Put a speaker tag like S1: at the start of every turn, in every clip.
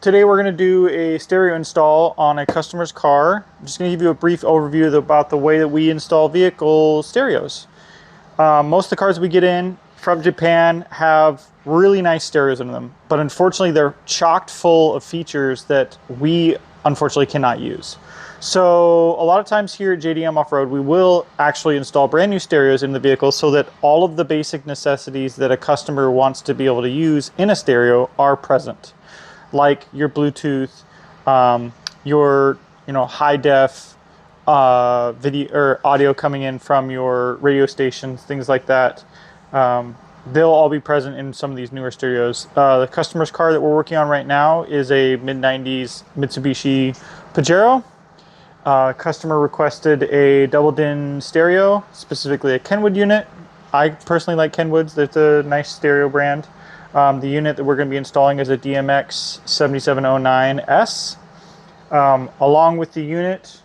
S1: today we're going to do a stereo install on a customer's car. I'm just going to give you a brief overview about the way that we install vehicle stereos. Most of the cars we get in from Japan have really nice stereos in them, but unfortunately they're chocked full of features that we unfortunately cannot use. So a lot of times here at JDM Off-Road, we will actually install brand new stereos in the vehicle so that all of the basic necessities that a customer wants to be able to use in a stereo are present, like your Bluetooth, your high def video or audio coming in from your radio stations, things like that. They'll all be present in some of these newer stereos. The customer's car that we're working on right now is a mid-90s Mitsubishi Pajero. Customer requested a double din stereo, specifically a Kenwood unit. I personally like Kenwoods. It's a nice stereo brand. The unit that we're going to be installing is a DMX 7709S. Along with the unit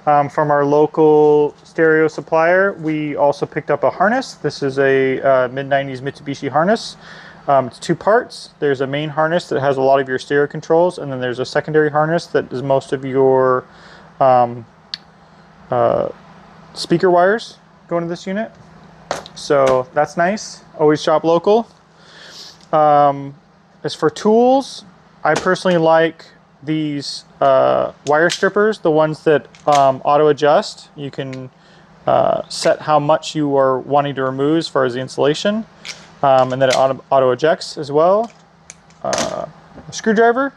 S1: from our local stereo supplier, we also picked up a harness. This is a mid-90s Mitsubishi harness. It's two parts. There's a main harness that has a lot of your stereo controls, and then there's a secondary harness that is most of your speaker wires going to this unit. So that's nice. Always shop local. As for tools, I personally like these wire strippers, the ones that auto adjust. You can set how much you are wanting to remove as far as the insulation, and then it auto ejects as well. A screwdriver.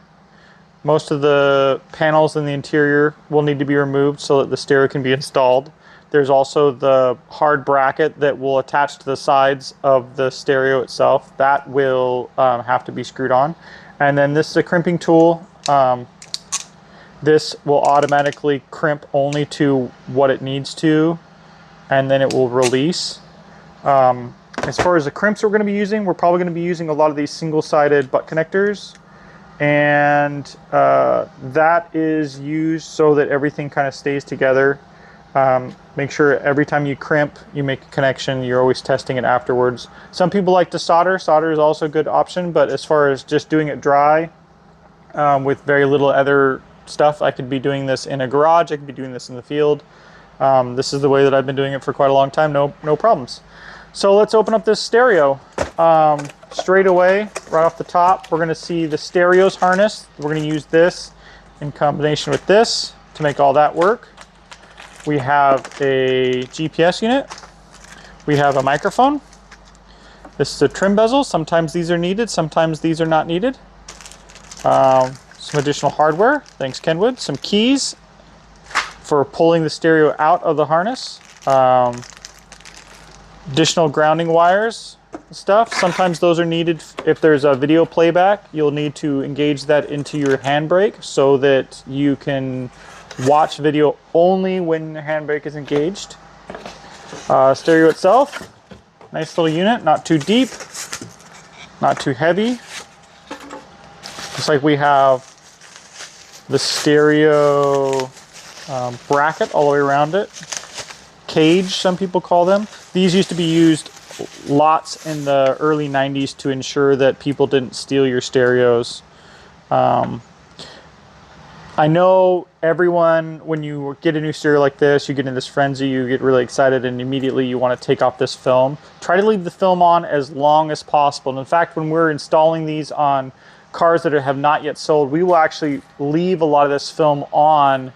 S1: Most of the panels in the interior will need to be removed so that the stereo can be installed. There's also the hard bracket that will attach to the sides of the stereo itself. That will have to be screwed on. And then this is a crimping tool. This will automatically crimp only to what it needs to, and then it will release. As far as the crimps we're going to be using, we're probably going to be using a lot of these single-sided butt connectors. And that is used so that everything kind of stays together. Make sure every time you crimp, you make a connection. You're always testing it afterwards. Some people like to solder. Solder is also a good option, but as far as just doing it dry with very little other stuff, I could be doing this in a garage. I could be doing this in the field. This is the way that I've been doing it for quite a long time. No problems. So let's open up this stereo. Straight away, right off the top, we're going to see the stereos harness. We're going to use this in combination with this to make all that work. We have a GPS unit. We have a microphone. This is a trim bezel. Sometimes these are needed, sometimes these are not needed. Some additional hardware, thanks Kenwood. Some keys for pulling the stereo out of the harness. Additional grounding wires stuff. Sometimes those are needed if there's a video playback. You'll need to engage that into your handbrake so that you can watch video only when the handbrake is engaged. Stereo itself, nice little unit, not too deep, not too heavy. Looks like we have the stereo bracket all the way around it. Cage, some people call them. These used to be used lots in the early 90s to ensure that people didn't steal your stereos. I know everyone, when you get a new stereo like this, you get in this frenzy, you get really excited, and immediately you want to take off this film. Try to leave the film on as long as possible. And in fact, when we're installing these on cars that have not yet sold, we will actually leave a lot of this film on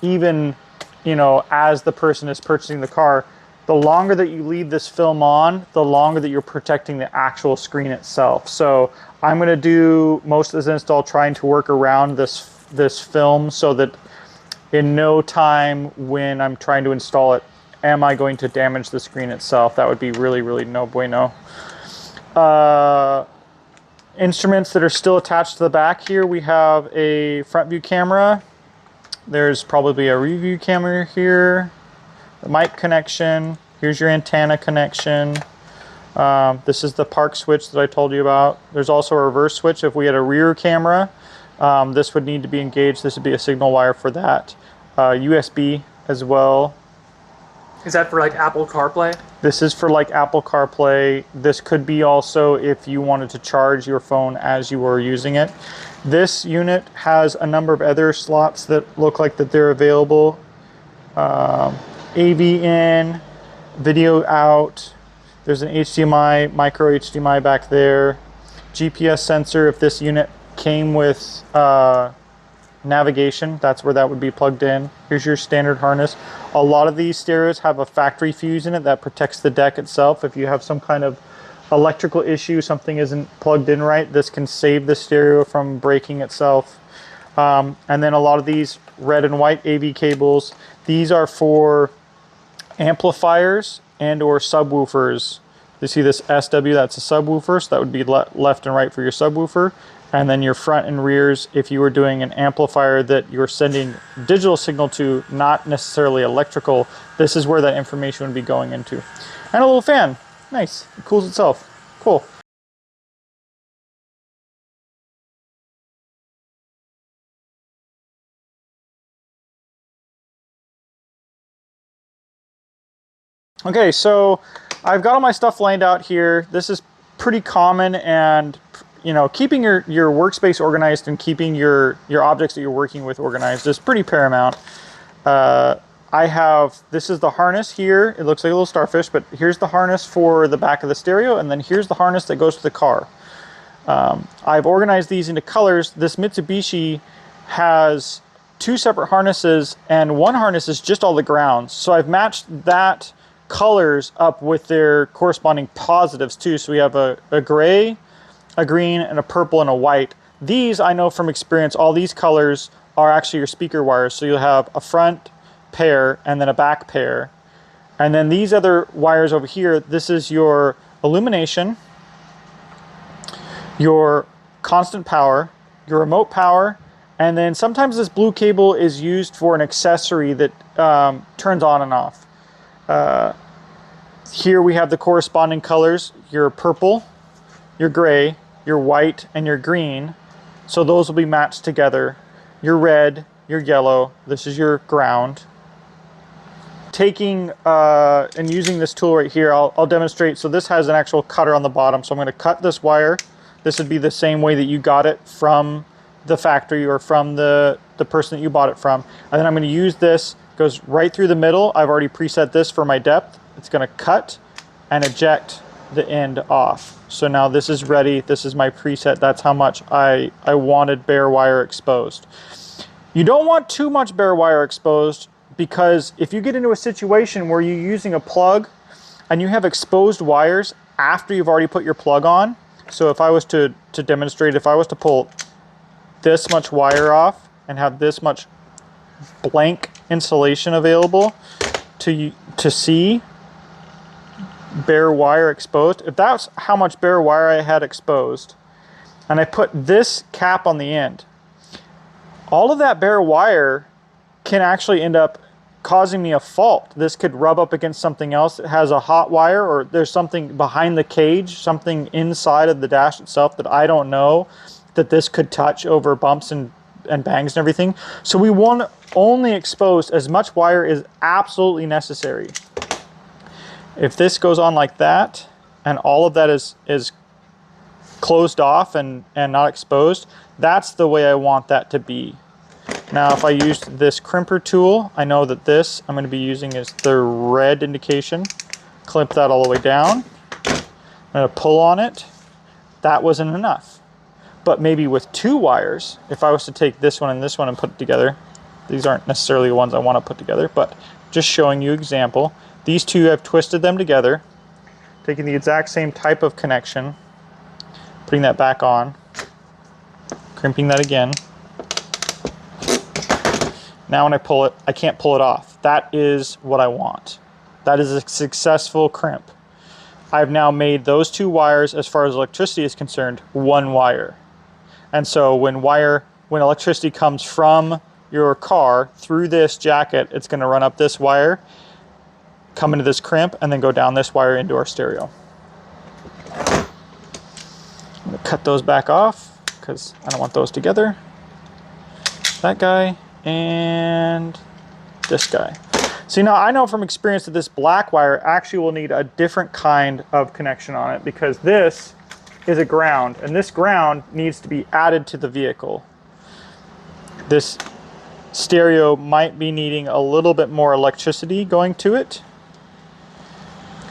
S1: even, as the person is purchasing the car. The longer that you leave this film on, the longer that you're protecting the actual screen itself. So I'm going to do most of this install trying to work around this film so that in no time when I'm trying to install it, am I going to damage the screen itself. That would be really, really no bueno. Instruments that are still attached to the back here. We have a front view camera. There's probably a rear view camera here. The mic connection. Here's your antenna connection. This is the park switch that I told you about. There's also a reverse switch if we had a rear camera. This would need to be engaged. This would be a signal wire for that. USB as well.
S2: Is that for like Apple CarPlay?
S1: This is for like Apple CarPlay. This could be also if you wanted to charge your phone as you were using it. This unit has a number of other slots that look like that they're available. AV in, video out. There's an HDMI, micro HDMI back there. GPS sensor if this unit came with navigation, that's where that would be plugged in. Here's your standard harness. A lot of these stereos have a factory fuse in it that protects the deck itself. If you have some kind of electrical issue, something isn't plugged in right, this can save the stereo from breaking itself. And then a lot of these red and white AV cables, these are for amplifiers and or subwoofers. You see this SW, that's a subwoofer, so that would be left and right for your subwoofer. And then your front and rears, if you were doing an amplifier that you're sending digital signal to, not necessarily electrical, this is where that information would be going into. And a little fan, nice, it cools itself, cool. Okay, so I've got all my stuff lined out here. This is pretty common, and you know, keeping your workspace organized and keeping your objects that you're working with organized is pretty paramount. This is the harness here. It looks like a little starfish, but here's the harness for the back of the stereo, and then here's the harness that goes to the car. I've organized these into colors. This Mitsubishi has two separate harnesses, and one harness is just all the grounds. So I've matched that colors up with their corresponding positives too. So we have a gray, a green, and a purple, and a white. These, I know from experience, all these colors are actually your speaker wires. So you'll have a front pair and then a back pair. And then these other wires over here, this is your illumination, your constant power, your remote power, and then sometimes this blue cable is used for an accessory that turns on and off. Here we have the corresponding colors, your purple, your gray, your white, and your green. So those will be matched together. Your red, your yellow, this is your ground. Taking and using this tool right here, I'll demonstrate. So this has an actual cutter on the bottom. So I'm going to cut this wire. This would be the same way that you got it from the factory or from the person that you bought it from. And then I'm going to use this, goes right through the middle. I've already preset this for my depth. It's going to cut and eject the end off. So now this is ready. This is my preset. That's how much I wanted bare wire exposed. You don't want too much bare wire exposed, because if you get into a situation where you're using a plug and you have exposed wires after you've already put your plug on. So if I was to demonstrate, if I was to pull this much wire off and have this much blank insulation available to see bare wire exposed, if that's how much bare wire I had exposed, and I put this cap on the end, all of that bare wire can actually end up causing me a fault. This could rub up against something else that has a hot wire, or there's something behind the cage, something inside of the dash itself that I don't know that this could touch over bumps and bangs and everything. So we want only expose as much wire as absolutely necessary. If this goes on like that and all of that is closed off and not exposed, that's the way I want that to be. Now if I used this crimper tool, I know that this I'm going to be using is the red indication. Clip that all the way down. I'm going to pull on it. That wasn't enough. But maybe with two wires, if I was to take this one and put it together, these aren't necessarily the ones I want to put together, but just showing you example. These two, I've twisted them together, taking the exact same type of connection, putting that back on, crimping that again. Now when I pull it, I can't pull it off. That is what I want. That is a successful crimp. I've now made those two wires, as far as electricity is concerned, one wire. And so when electricity comes from your car through this jacket, it's going to run up this wire, come into this crimp, and then go down this wire into our stereo. I'm going to cut those back off because I don't want those together. That guy and this guy. See, now I know from experience that this black wire actually will need a different kind of connection on it, because this is a ground, and this ground needs to be added to the vehicle. This stereo might be needing a little bit more electricity going to it.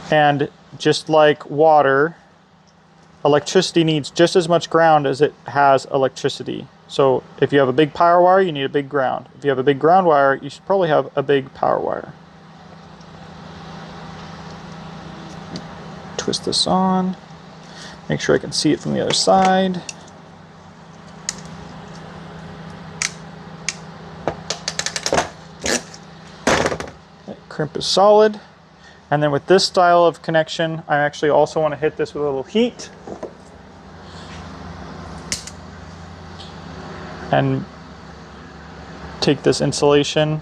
S1: And just like water, electricity needs just as much ground as it has electricity. So if you have a big power wire, you need a big ground. If you have a big ground wire, you should probably have a big power wire. Twist this on. Make sure I can see it from the other side. That crimp is solid. And then with this style of connection, I actually also want to hit this with a little heat. And take this insulation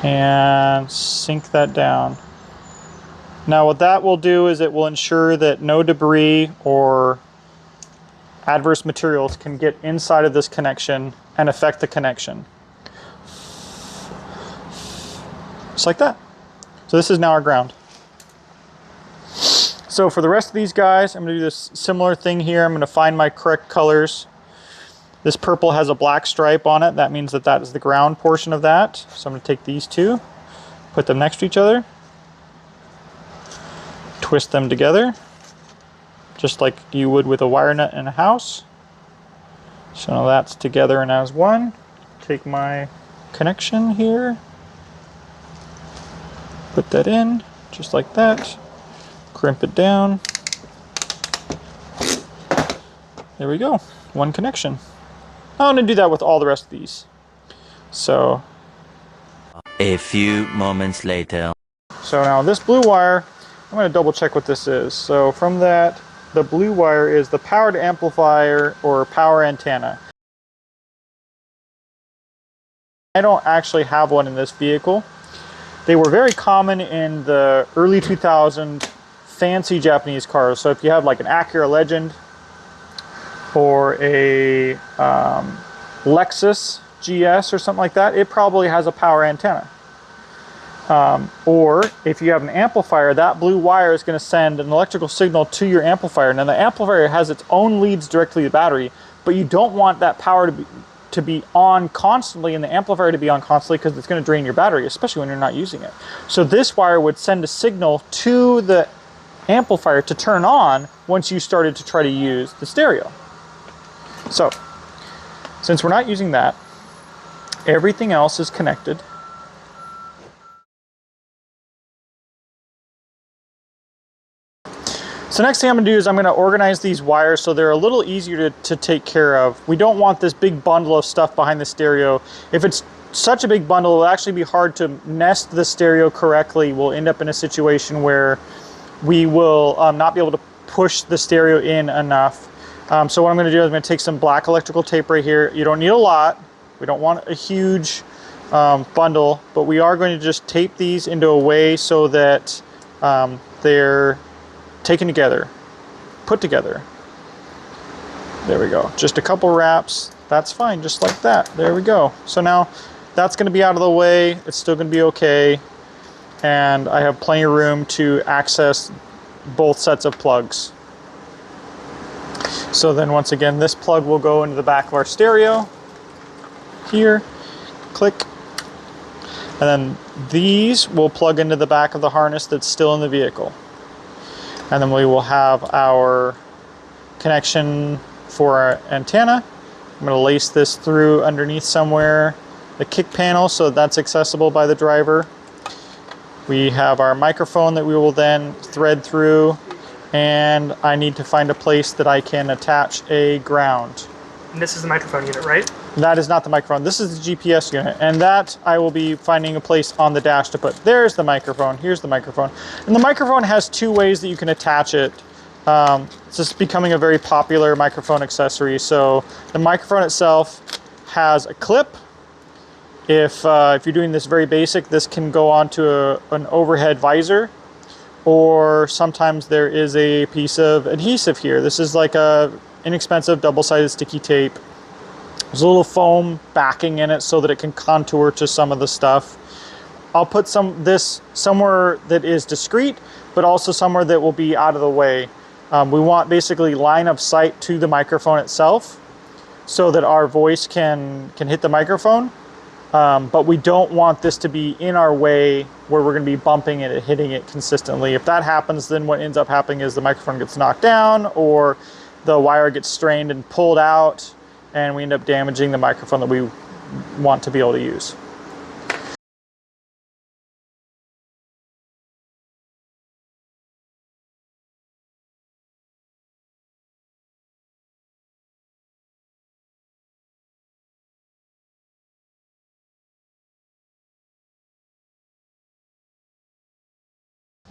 S1: and sink that down. Now what that will do is it will ensure that no debris or adverse materials can get inside of this connection and affect the connection. Just like that. So this is now our ground. So for the rest of these guys, I'm going to do this similar thing here. I'm going to find my correct colors. This purple has a black stripe on it. That means that that is the ground portion of that. So I'm going to take these two, put them next to each other, twist them together, just like you would with a wire nut in a house. So now that's together and as one. Take my connection here, put that in, just like that. Crimp it down. There we go, one connection. I'm going to do that with all the rest of these. So
S2: a few moments later.
S1: So now this blue wire, I'm going to double check what this is. So from that, the blue wire is the powered amplifier or power antenna. I don't actually have one in this vehicle. They were very common in the early 2000s fancy Japanese cars. So if you have like an Acura Legend or a Lexus GS or something like that, it probably has a power antenna. Or if you have an amplifier, that blue wire is going to send an electrical signal to your amplifier. Now the amplifier has its own leads directly to the battery, but you don't want that power to be on constantly and the amplifier to be on constantly, because it's going to drain your battery, especially when you're not using it. So this wire would send a signal to the amplifier to turn on once you started to try to use the stereo. So since we're not using that, everything else is connected. So next thing I'm going to do is I'm going to organize these wires so they're a little easier to take care of. We don't want this big bundle of stuff behind the stereo. If it's such a big bundle, it'll actually be hard to nest the stereo correctly. We'll end up in a situation where we will not be able to push the stereo in enough. So what I'm going to do is I'm going to take some black electrical tape right here. You don't need a lot. We don't want a huge bundle, but we are going to just tape these into a way so that they're taken together, put together. There we go. Just a couple wraps. That's fine, just like that. There we go. So now that's going to be out of the way. It's still going to be okay. And I have plenty of room to access both sets of plugs. So then once again, this plug will go into the back of our stereo. Here, click. And then these will plug into the back of the harness that's still in the vehicle. And then we will have our connection for our antenna. I'm going to lace this through underneath somewhere, the kick panel, so that's accessible by the driver. We have our microphone that we will then thread through, and I need to find a place that I can attach a ground.
S3: And this is the microphone unit, right?
S1: That is not the microphone. This is the GPS unit, and that I will be finding a place on the dash to put. There's the microphone. Here's the microphone. And the microphone has two ways that you can attach it. It's just becoming a very popular microphone accessory. So the microphone itself has a clip. If you're doing this very basic, this can go onto an overhead visor, or sometimes there is a piece of adhesive here. This is like a inexpensive double-sided sticky tape. There's a little foam backing in it so that it can contour to some of the stuff. I'll put this somewhere that is discreet, but also somewhere that will be out of the way. We want basically line of sight to the microphone itself so that our voice can hit the microphone. But we don't want this to be in our way where we're going to be bumping it and hitting it consistently. If that happens, then what ends up happening is the microphone gets knocked down or the wire gets strained and pulled out, and we end up damaging the microphone that we want to be able to use.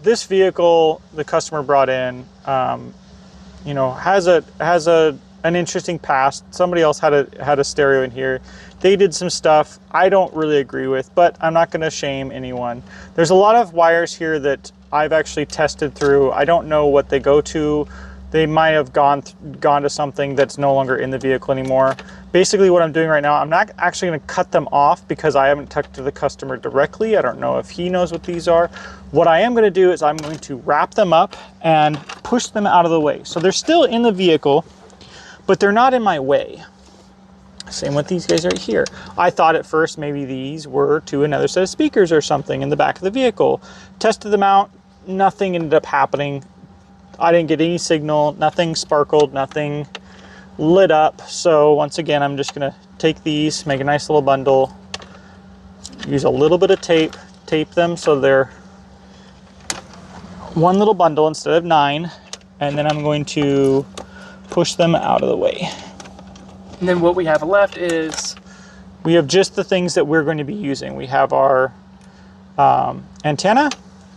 S1: This vehicle the customer brought in, you know, has an interesting past. Somebody else had a stereo in here. They did some stuff I don't really agree with, but I'm not going to shame anyone. There's a lot of wires here that I've actually tested through. I don't know what they go to. They might have gone to something that's no longer in the vehicle anymore. Basically what I'm doing right now, I'm not actually going to cut them off because I haven't talked to the customer directly. I don't know if he knows what these are. What I am going to do is I'm going to wrap them up and push them out of the way. So they're still in the vehicle, but they're not in my way. Same with these guys right here. I thought at first maybe these were to another set of speakers or something in the back of the vehicle. Tested them out, nothing ended up happening. I didn't get any signal, nothing sparkled, nothing lit up. So once again, I'm just gonna take these, make a nice little bundle, use a little bit of tape, tape them so they're one little bundle instead of 9, and then I'm going to push them out of the way.
S3: And then what we have left is...
S1: We have just the things that we're going to be using. We have our antenna,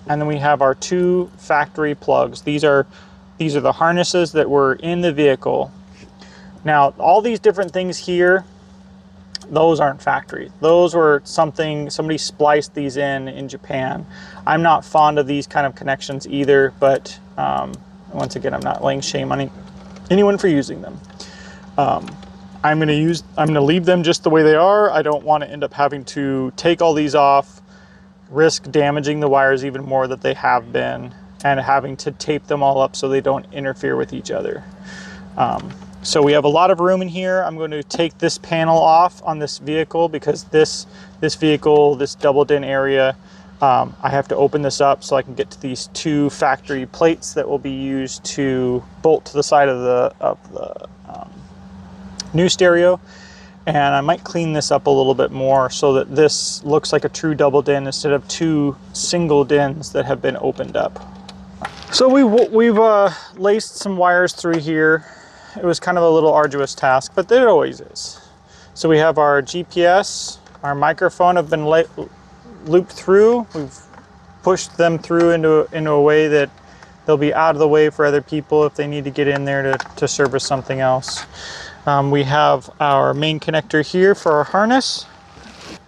S1: and then we have our 2 factory plugs. These are the harnesses that were in the vehicle. Now, all these different things here, those aren't factory. Those were somebody spliced these in Japan. I'm not fond of these kind of connections either, but once again, I'm not laying shame on anyone for using them. I'm gonna leave them just the way they are. I don't want to end up having to take all these off, risk damaging the wires even more that they have been, and having to tape them all up so they don't interfere with each other. So we have a lot of room in here. I'm going to take this panel off on this vehicle because this vehicle, this double din area, I have to open this up so I can get to these 2 factory plates that will be used to bolt to the side of the new stereo. And I might clean this up a little bit more so that this looks like a true double din instead of 2 single dins that have been opened up. So we've laced some wires through here. It was kind of a little arduous task, but it always is. So we have our GPS, our microphone have been looped through. We've pushed them through into a way that they'll be out of the way for other people if they need to get in there to service something else. We have our main connector here for our harness.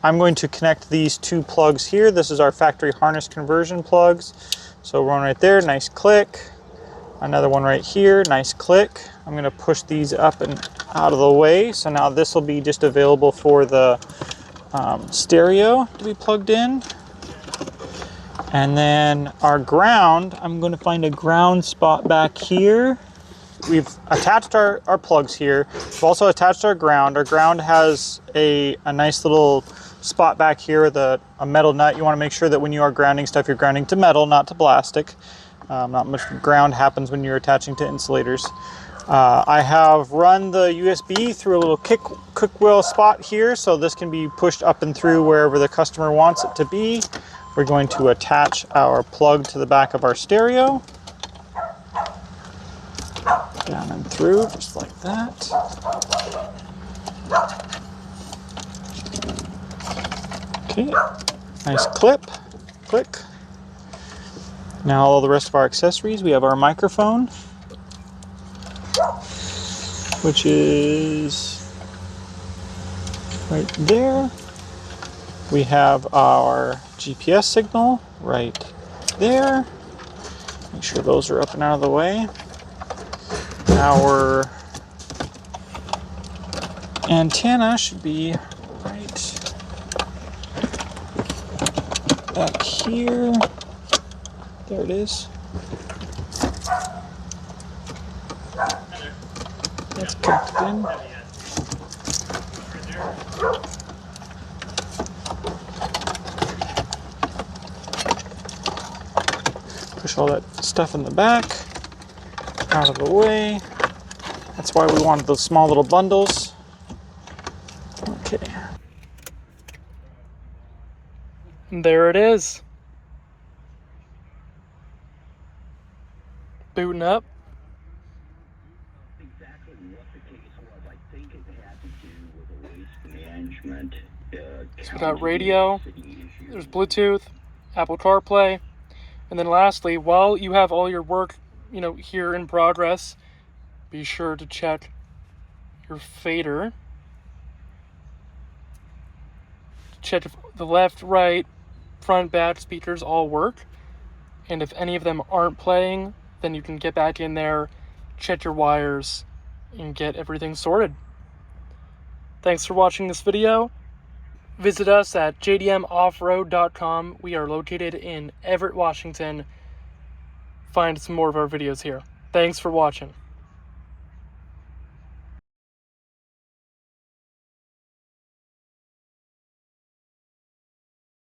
S1: I'm going to connect these 2 plugs here. This is our factory harness conversion plugs. So one right there, nice click. Another one right here, nice click. I'm gonna push these up and out of the way. So now this will be just available for the stereo to be plugged in. And then our ground, I'm gonna find a ground spot back here. We've attached our plugs here. We've also attached our ground. Our ground has a nice little spot back here with a metal nut. You wanna make sure that when you are grounding stuff, you're grounding to metal, not to plastic. Not much ground happens when you're attaching to insulators. I have run the USB through a little kick wheel spot here, so this can be pushed up and through wherever the customer wants it to be. We're going to attach our plug to the back of our stereo. Down and through, just like that. Okay, nice clip, click. Now all the rest of our accessories, we have our microphone, which is right there. We have our GPS signal right there. Make sure those are up and out of the way. Our antenna should be right back here. There it is. That's tucked in. Push all that stuff in the back out of the way. That's why we wanted those small little bundles. Okay.
S3: And there it is. Booting up.
S4: Exactly what the case was. I think it had to do with the waste management.
S3: So we got radio, there's Bluetooth, Apple CarPlay, and then lastly, while you have all your work, here in progress, be sure to check your fader. Check if the left, right, front, back speakers all work. And if any of them aren't playing, then you can get back in there, check your wires, and get everything sorted. Thanks for watching this video. Visit us at JDMOFFROAD.com. We are located in Everett, Washington. Find some more of our videos here. Thanks for watching.